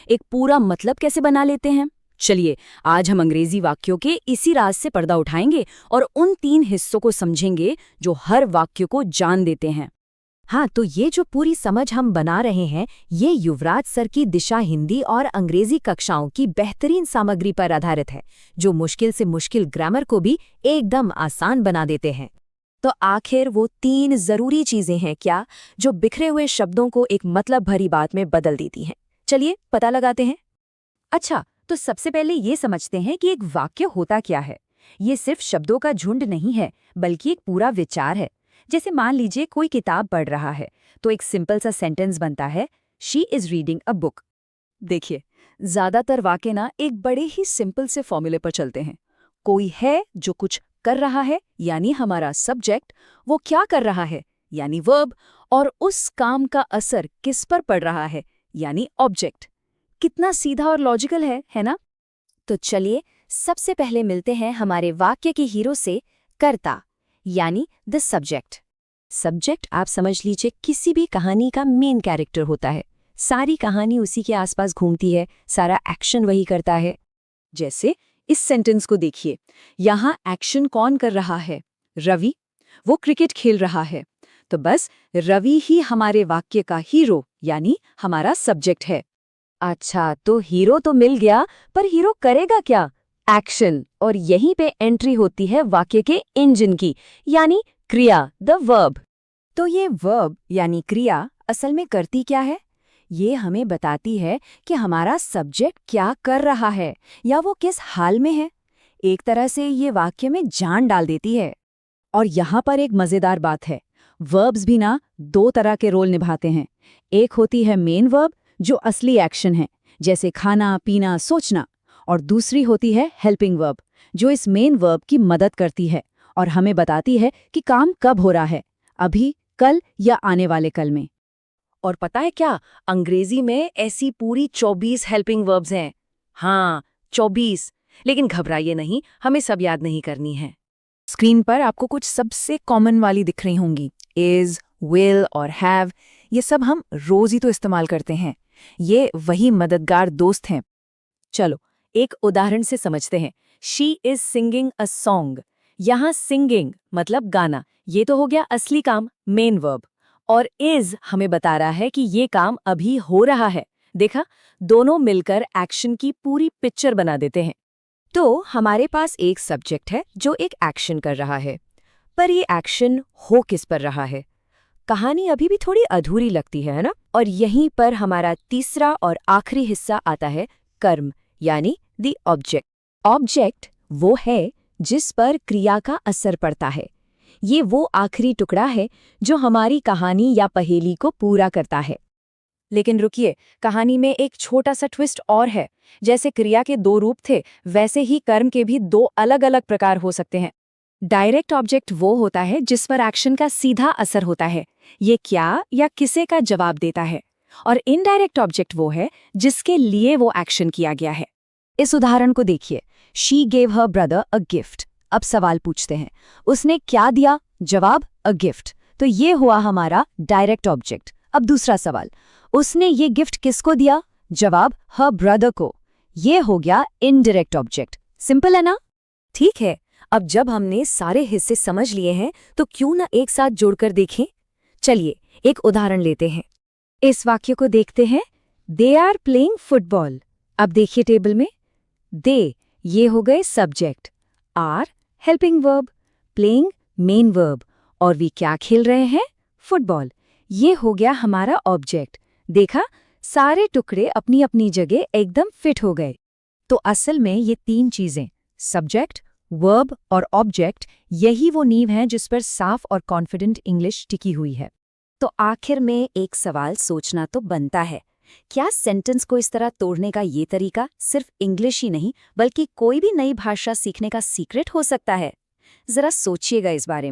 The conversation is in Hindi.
एक पूरा मतलब कैसे बना लेते हैं। चलिए, आज हम अंग्रेजी वाक्यों के इसी राज से पर्दा उठाएंगे और उन 3 हिस्सों को समझेंगे जो हर वाक्य को जान देते हैं। हाँ, तो ये जो पूरी समझ हम बना रहे हैं, ये युवराज सर की दिशा हिंदी और अंग्रेजी कक्षाओं की बेहतरीन सामग्री पर आधारित है, जो मुश्किल से मुश्किल ग्रामर को भी एकदम आसान बना देते हैं। तो आखिर वो 3 जरूरी चीजें हैं क्या, जो बिखरे हुए शब्दों को एक मतलब भरी बात में बदल देती हैं? चलिए पता लगाते हैं। अच्छा, तो सबसे पहले ये समझते हैं कि एक वाक्य होता क्या है। ये सिर्फ शब्दों का झुंड नहीं है, बल्कि एक पूरा विचार है। जैसे मान लीजिए कोई किताब पढ़ रहा है, तो एक सिंपल सा सेंटेंस बनता है, she is reading a book. देखिए, ज्यादातर वाक्य ना एक बड़े ही सिंपल से फॉर्मूले पर चलते हैं। कोई है जो कुछ कर रहा है, यानी हमारा सब्जेक्ट, वो क्या कर रहा है, यानी वर्ब, और उस काम का असर किस पर पड़ रहा है, यानी ऑब्जेक्ट। कितना सीधा और लॉजिकल है ना? तो चलिए सबसे पहले मिलते हैं हमारे वाक्य के हीरो से, कर्ता यानी द सब्जेक्ट। सब्जेक्ट आप समझ लीजिए किसी भी कहानी का मेन कैरेक्टर होता है। सारी कहानी उसी के आसपास घूमती है, सारा एक्शन वही करता है। जैसे इस सेंटेंस को देखिए, यहाँ एक्शन कौन कर रहा है? रवि। वो क्रिकेट खेल रहा है। तो बस रवि ही हमारे वाक्य का हीरो यानी हमारा सब्जेक्ट है। अच्छा, तो हीरो तो मिल गया, पर हीरो करेगा क्या? एक्शन। और यहीं पे एंट्री होती है वाक्य के इंजन की, यानी क्रिया, द वर्ब। तो ये वर्ब यानी क्रिया असल में करती क्या है? ये हमें बताती है कि हमारा सब्जेक्ट क्या कर रहा है या वो किस हाल में है। एक तरह से ये वाक्य में जान डाल देती है। और यहाँ पर एक मज़ेदार बात है, वर्ब्स भी ना 2 तरह के रोल निभाते हैं। एक होती है मेन वर्ब, जो असली एक्शन है, जैसे खाना, पीना, सोचना। और दूसरी होती है हेल्पिंग वर्ब, जो इस मेन वर्ब की मदद करती है और हमें बताती है कि काम कब हो रहा है, अभी, कल या आने वाले कल में। और पता है क्या, अंग्रेजी में ऐसी पूरी 24 हेल्पिंग वर्ब्स हैं। हाँ, 24। लेकिन घबराइए नहीं, हमें सब याद नहीं करनी है। स्क्रीन पर आपको कुछ सबसे कॉमन वाली दिख रही होंगी, इज, विल और हैव। ये सब हम रोज ही तो इस्तेमाल करते हैं। ये वही मददगार दोस्त हैं। चलो एक उदाहरण से समझते हैं। She is singing a song. यहाँ सिंगिंग मतलब गाना, ये तो हो गया असली काम, मेन वर्ब। और इज हमें बता रहा है कि ये काम अभी हो रहा है। देखा, दोनों मिलकर एक्शन की पूरी पिक्चर बना देते हैं। तो हमारे पास एक सब्जेक्ट है जो एक एक्शन कर रहा है, पर ये एक्शन हो किस पर रहा है? कहानी अभी भी थोड़ी अधूरी लगती है ना? और यहीं पर हमारा तीसरा और आखिरी हिस्सा आता है, कर्म यानी द ऑब्जेक्ट। ऑब्जेक्ट वो है जिस पर क्रिया का असर पड़ता है। ये वो आखिरी टुकड़ा है जो हमारी कहानी या पहेली को पूरा करता है। लेकिन रुकिए, कहानी में एक छोटा सा ट्विस्ट और है। जैसे क्रिया के 2 रूप थे, वैसे ही कर्म के भी 2 अलग-अलग प्रकार हो सकते हैं। डायरेक्ट ऑब्जेक्ट वो होता है जिस पर एक्शन का सीधा असर होता है, ये क्या या किसे का जवाब देता है। और इनडायरेक्ट ऑब्जेक्ट वो है जिसके लिए वो एक्शन किया गया है। इस उदाहरण को देखिए, she gave her brother a gift. अब सवाल पूछते हैं, उसने क्या दिया? जवाब, अ गिफ्ट। तो ये हुआ हमारा डायरेक्ट ऑब्जेक्ट। अब दूसरा सवाल, उसने ये गिफ्ट किसको दिया? जवाब, हर ब्रदर को। ये हो गया इनडायरेक्ट ऑब्जेक्ट। सिंपल है ना? ठीक है, अब जब हमने सारे हिस्से समझ लिए हैं, तो क्यों ना एक साथ जोड़कर देखें। चलिए एक उदाहरण लेते हैं। इस वाक्य को देखते हैं, दे आर प्लेइंग फुटबॉल। अब देखिए टेबल में, दे ये हो गए subject, are helping verb, playing main verb, और वी क्या खेल रहे हैं? फुटबॉल। ये हो गया हमारा ऑब्जेक्ट। देखा, सारे टुकड़े अपनी अपनी जगह एकदम फिट हो गए। तो असल में ये 3 चीजें, सब्जेक्ट, वर्ब और ऑब्जेक्ट, यही वो नींव है जिस पर साफ और कॉन्फिडेंट इंग्लिश टिकी हुई है। तो आखिर में एक सवाल सोचना तो बनता है, क्या सेंटेंस को इस तरह तोड़ने का ये तरीका सिर्फ इंग्लिश ही नहीं, बल्कि कोई भी नई भाषा सीखने का सीक्रेट हो सकता है? जरा सोचिएगा इस बारे में।